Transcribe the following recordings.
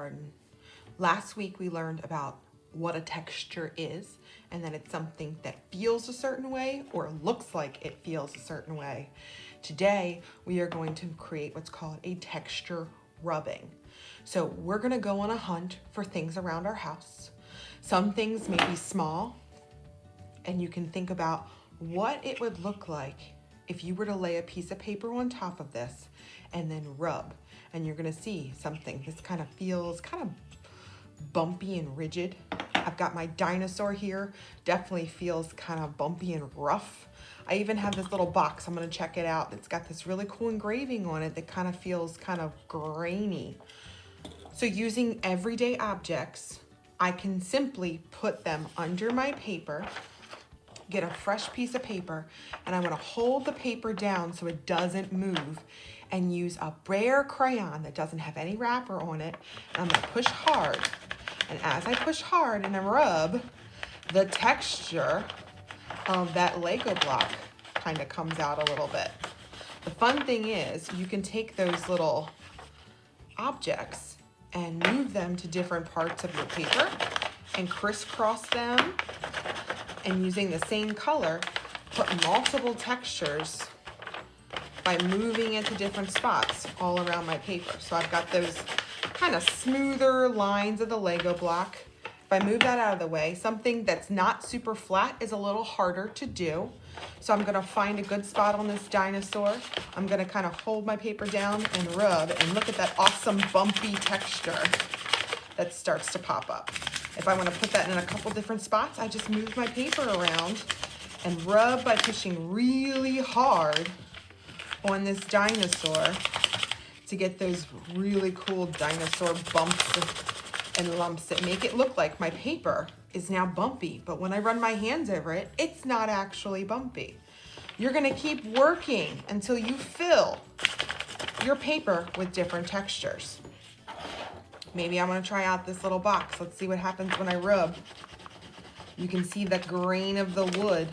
garden. Last week we learned about what a texture is, and that it's something that feels a certain way or looks like it feels a certain way. Today we are going to create what's called a texture rubbing. So we're going to go on a hunt for things around our house. Some things may be small, and you can think about what it would look like if you were to lay a piece of paper on top of this and then rub, and you're going to see something. This kind of feels kind of bumpy and rigid. I've got my dinosaur here, definitely feels kind of bumpy and rough. I even have this little box, I'm going to check it out. It's got this really cool engraving on it that kind of feels kind of grainy. So using everyday objects, I can simply put them under my paper, get a fresh piece of paper, and I'm going to hold the paper down so it doesn't move, and use a Braille crayon that doesn't have any wrapper on it, and I'm going to push hard. And as I push hard and I rub, the texture of that Lego block kind of comes out a little bit. The fun thing is you can take those little objects and move them to different parts of your paper and crisscross them, and using the same color, put multiple textures by moving it to different spots all around my paper. So I've got those kind of smoother lines of the Lego block. If I move that out of the way, something that's not super flat is a little harder to do. So I'm gonna find a good spot on this dinosaur. I'm gonna kind of hold my paper down and rub, and look at that awesome bumpy texture that starts to pop up. If I want to put that in a couple different spots, I just move my paper around and rub by pushing really hard on this dinosaur to get those really cool dinosaur bumps and lumps that make it look like my paper is now bumpy. But when I run my hands over it, it's not actually bumpy. You're going to keep working until you fill your paper with different textures. Maybe I'm going to try out this little box. Let's see what happens when I rub. You can see the grain of the wood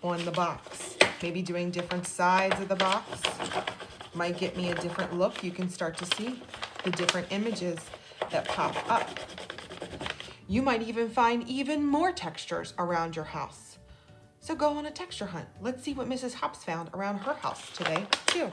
on the box. Maybe doing different sides of the box might get me a different look. You can start to see the different images that pop up. You might even find even more textures around your house. So go on a texture hunt. Let's see what Mrs. Hops found around her house today, too.